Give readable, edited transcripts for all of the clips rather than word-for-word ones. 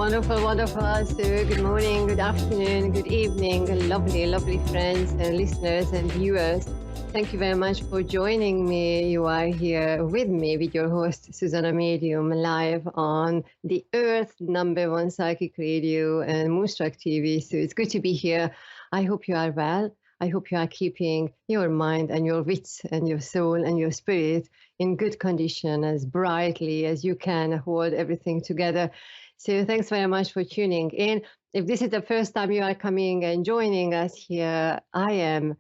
Wonderful, wonderful. So, good morning, good afternoon, good evening, lovely, lovely friends and listeners and viewers. Thank you very much for joining me. You are here with me, with your host, Zsuzsanna Medium, live on the Earth #1 Psychic Radio and Moonstruck TV. So, it's good to be here. I hope you are well. I hope you are keeping your mind and your wits and your soul and your spirit in good condition, as brightly as you can hold everything together. So thanks very much for tuning in. If this is the first time you are coming and joining us here, I am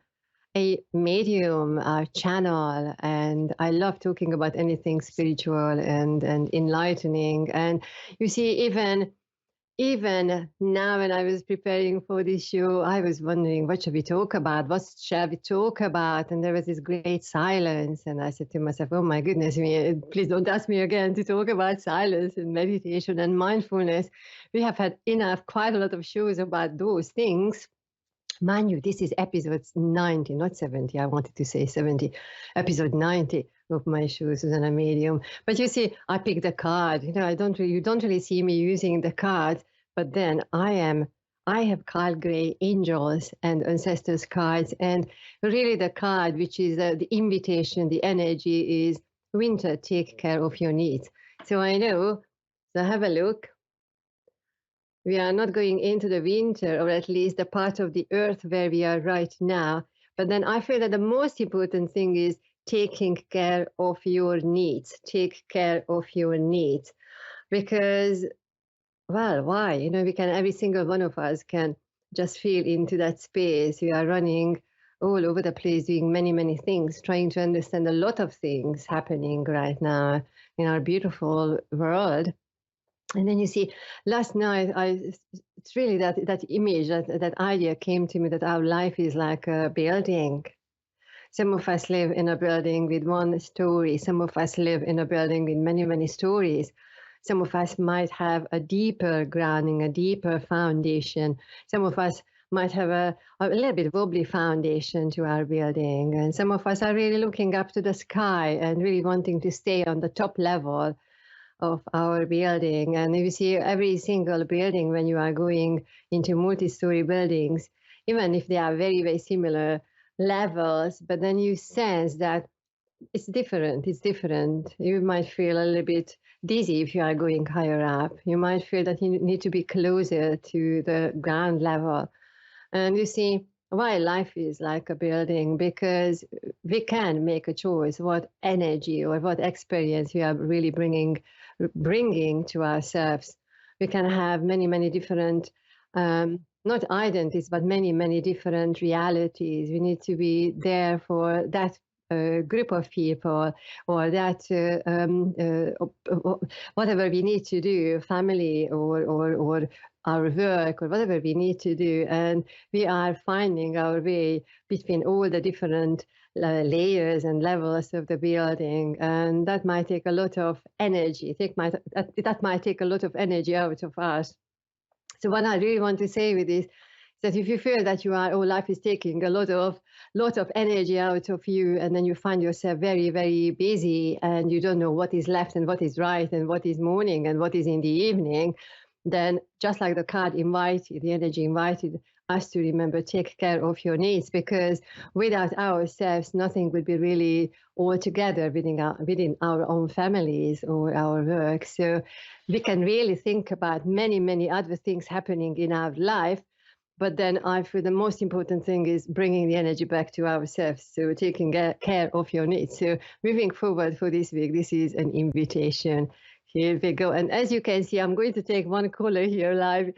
a medium channel, and I love talking about anything spiritual and enlightening. And you see, even now, when I was preparing for this show, I was wondering, what should we talk about? What shall we talk about? And there was this great silence. And I said to myself, oh my goodness, please don't ask me again to talk about silence and meditation and mindfulness. We have had quite a lot of shows about those things. Mind you, this is episode 90, not 70. I wanted to say 70, episode 90 of my show, Zsuzsanna Medium. But you see, I picked a card. You don't really see me using the card, but then I have Kyle Gray angels and ancestors cards, and really the card, which is the invitation, the energy is winter, take care of your needs. So I know, so have a look. We are not going into the winter, or at least the part of the earth where we are right now. But then I feel that the most important thing is taking care of your needs. Take care of your needs. Because, well, why? Every single one of us can just feel into that space. We are running all over the place, doing many, many things, trying to understand a lot of things happening right now in our beautiful world. And then you see, last night, it's really that image, that idea came to me that our life is like a building. Some of us live in a building with one story. Some of us live in a building with many, many stories. Some of us might have a deeper grounding, a deeper foundation. Some of us might have a little bit wobbly foundation to our building. And some of us are really looking up to the sky and really wanting to stay on the top level of our building. And you see every single building, when you are going into multi-story buildings, even if they are very, very similar levels, but then you sense that it's different. You might feel a little bit dizzy if you are going higher up. You might feel that you need to be closer to the ground level. And you see why life is like a building, because we can make a choice what energy or what experience we are really bringing to ourselves. We can have many, many different, not identities, but many, many different realities. We need to be there for that group of people, or that whatever we need to do, family or our work, or whatever we need to do. And we are finding our way between all the different layers and levels of the building, and that might take a lot of energy. That might take a lot of energy out of us. So what I really want to say with this is that if you feel that life is taking a lot of energy out of you, and then you find yourself very, very busy, and you don't know what is left and what is right and what is morning and what is in the evening, then just like the card invited, the energy invited us to remember, take care of your needs, because without ourselves, nothing would be really all together within our own families or our work. So we can really think about many, many other things happening in our life. But then I feel the most important thing is bringing the energy back to ourselves. So taking care of your needs. So moving forward for this week, this is an invitation. Here we go. And as you can see, I'm going to take one caller here live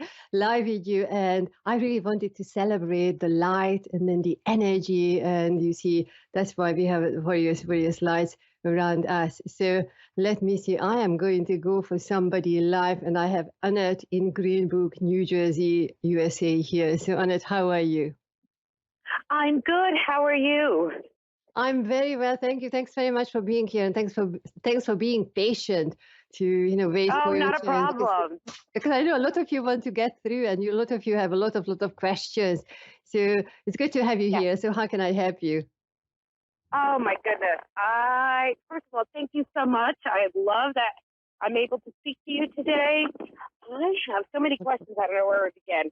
with you. And I really wanted to celebrate the light and then the energy. And you see, that's why we have various lights around us. So let me see. I am going to go for somebody live. And I have Annette in Greenbrook, New Jersey, USA here. So Annette, how are you? I'm good. How are you? I'm very well, thank you. Thanks very much for being here, and thanks for being patient to wait for your not a turn, problem. because I know a lot of you want to get through, and a lot of you have a lot of questions. So it's good to have you here. So how can I help you? Oh my goodness. First of all, thank you so much. I love that I'm able to speak to you today. I have so many questions. I don't know where to begin.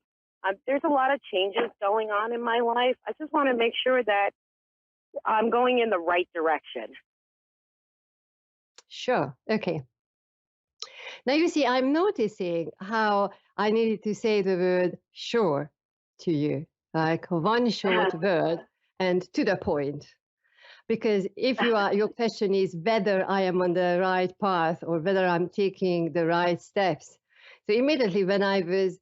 There's a lot of changes going on in my life. I just want to make sure that I'm going in the right direction. Sure. Okay. Now you see, I'm noticing how I needed to say the word sure to you, like one short word and to the point. Because if your question is whether I am on the right path or whether I'm taking the right steps. So immediately when I was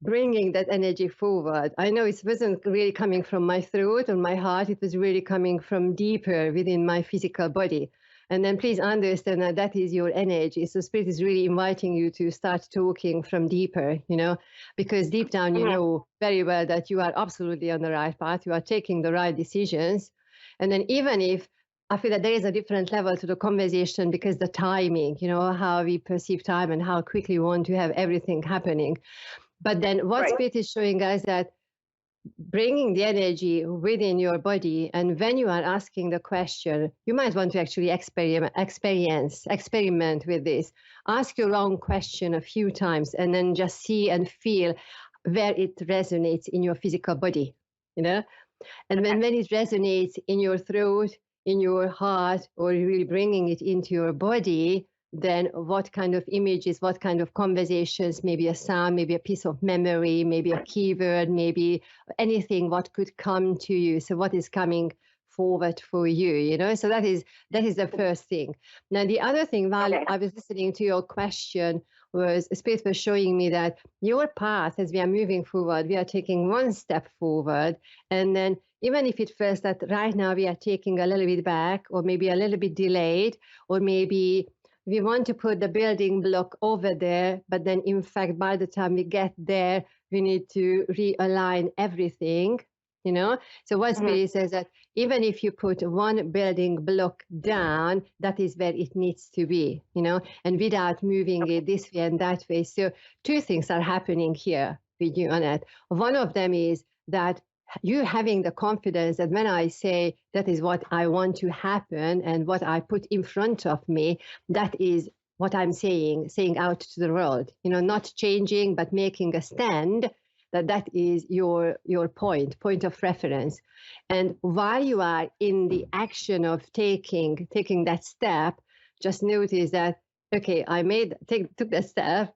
bringing that energy forward, I know it wasn't really coming from my throat or my heart, it was really coming from deeper within my physical body. And then please understand that that is your energy. So spirit is really inviting you to start talking from deeper, because deep down you know very well that you are absolutely on the right path, you are taking the right decisions. And then even if I feel that there is a different level to the conversation because the timing, how we perceive time and how quickly we want to have everything happening. But then what Right. spirit is showing us that bringing the energy within your body, and when you are asking the question, you might want to actually experiment with this. Ask your own question a few times and then just see and feel where it resonates in your physical body, And when it resonates in your throat, in your heart, or really bringing it into your body, then what kind of images, what kind of conversations, maybe a sound, maybe a piece of memory, maybe a keyword, maybe anything, what could come to you. So what is coming forward for you, So that is the first thing. Now, the other thing, while I was listening to your question, was Spirit was showing me that your path, as we are moving forward, we are taking one step forward. And then even if it feels that right now we are taking a little bit back, or maybe a little bit delayed, or maybe we want to put the building block over there, but then in fact, by the time we get there, we need to realign everything, So what Spirit says that even if you put one building block down, that is where it needs to be, and without moving it this way and that way. So two things are happening here with you, Annette. One of them is that you having the confidence that when I say that is what I want to happen and what I put in front of me, that is what I'm saying out to the world, not changing, but making a stand, that is your point of reference. And while you are in the action of taking that step, just notice that, okay, I took that step,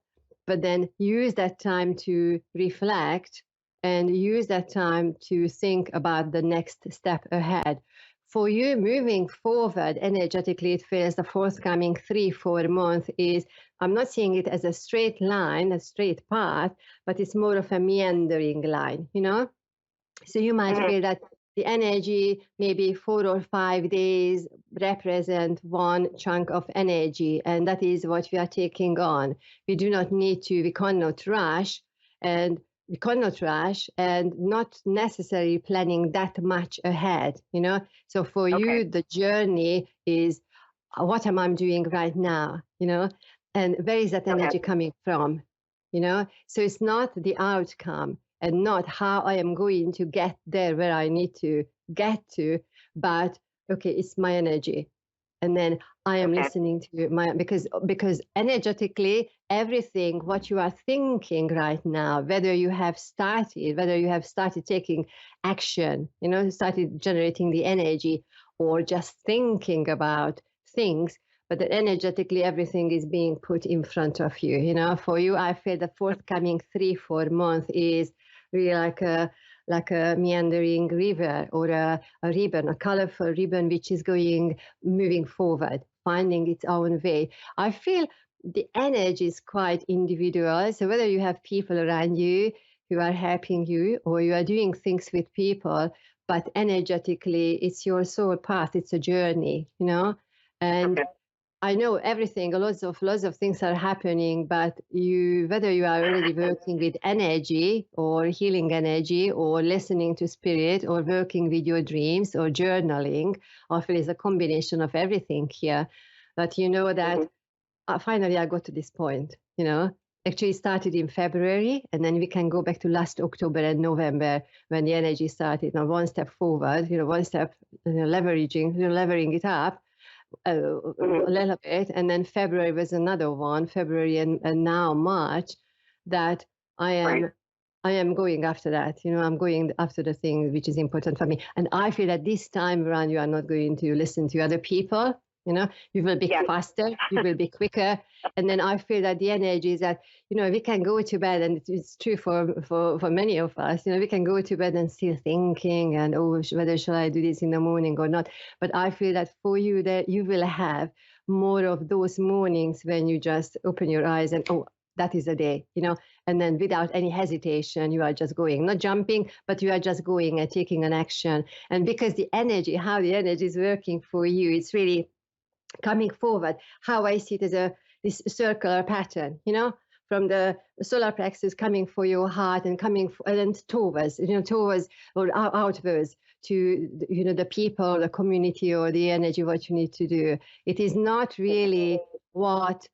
but then use that time to reflect and use that time to think about the next step ahead. For you moving forward energetically, it feels the forthcoming 3-4 months is, I'm not seeing it as a straight line, a straight path, but it's more of a meandering line, So you might feel that the energy, maybe 4 or 5 days, represent one chunk of energy, and that is what we are taking on. We cannot rush, and not necessarily planning that much ahead, So for you, the journey is what am I doing right now, and where is that energy coming from, So it's not the outcome and not how I am going to get there where I need to get to, but okay, it's my energy. And then I am listening to because energetically, everything what you are thinking right now, whether you have started taking action, started generating the energy, or just thinking about things, but that energetically everything is being put in front of you. For you, I feel the forthcoming 3-4 months is really like a meandering river, or a ribbon, a colorful ribbon, which is moving forward, finding its own way. I feel the energy is quite individual. So whether you have people around you who are helping you, or you are doing things with people, but energetically, it's your soul path. It's a journey, and I know everything, lots of things are happening, but whether you are already working with energy or healing energy or listening to spirit or working with your dreams or journaling, I feel it's a combination of everything here. But that finally I got to this point, Actually started in February, and then we can go back to last October and November when the energy started. Now one step forward, one step levering it up a little bit, and then February was another one, February and now March. that I am Right. I am going after that. I'm going after the thing which is important for me. And I feel that this time around, you are not going to listen to other people. You will be Yes. faster, you will be quicker. And then I feel that the energy is that, we can go to bed, and it's true for many of us, we can go to bed and still thinking, and, oh, whether shall I do this in the morning or not. But I feel that for you, that you will have more of those mornings when you just open your eyes and, oh, that is a day, and then without any hesitation, you are just going, not jumping, but you are just going and taking an action. And because how the energy is working for you, it's really coming forward. How I see it as this circular pattern, from the solar plexus coming for your heart and coming and towards or outwards to the people, the community, or the energy, what you need to do. It is not really what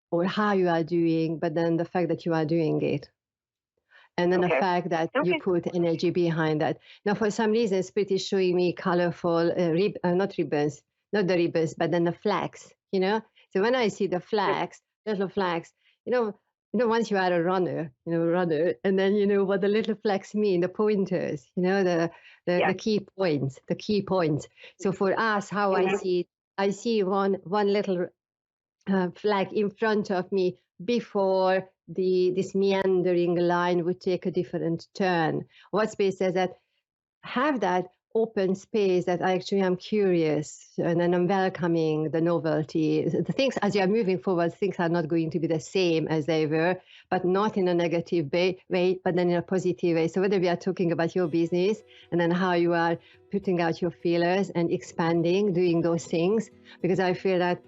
or how you are doing, but then the fact that you are doing it. And then the Okay. fact that you Okay. put energy behind that. Now, for some reason, Spirit is showing me colorful, not ribbons, not the ribbons, but then the flags, So when I see the flags, little flags, you know, once you are a runner, and then what the little flags mean, the pointers, the Yes. key points. So for us, how I see one little flag in front of me before this meandering line would take a different turn. What space says that have that open space that I actually am curious, and then I'm welcoming the novelty. The things as you are moving forward, things are not going to be the same as they were, but not in a negative way, but then in a positive way. So whether we are talking about your business and then how you are putting out your feelers and expanding, doing those things, because I feel that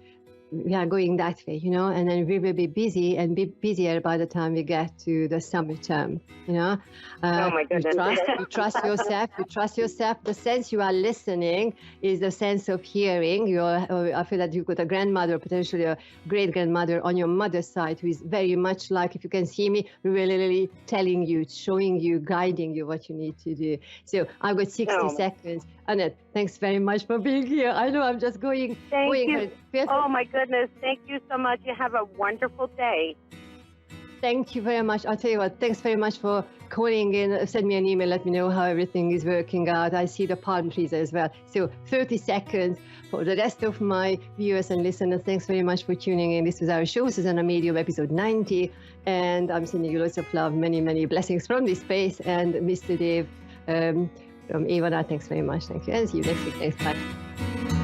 we are going that way, and then we will be busy and be busier by the time we get to the summer term, Oh my you goodness. trust yourself. The sense you are listening is the sense of hearing. I feel that you've got a grandmother, potentially a great grandmother on your mother's side, who is very much like, if you can see me, really telling you, showing you, guiding you what you need to do. So I've got 60 seconds. Annette, thanks very much for being here. I know I'm just going. Thank you. Oh my goodness. Thank you so much. You have a wonderful day. Thank you very much. I'll tell you what, thanks very much for calling in. Send me an email, let me know how everything is working out. I see the palm trees as well. So 30 seconds for the rest of my viewers and listeners. Thanks very much for tuning in. This was our show, Zsuzsanna Medium, episode 90. And I'm sending you lots of love, many, many blessings from this space. And Mr. Dave from Ivana, thanks very much. Thank you. And see you next week. Thanks. Bye.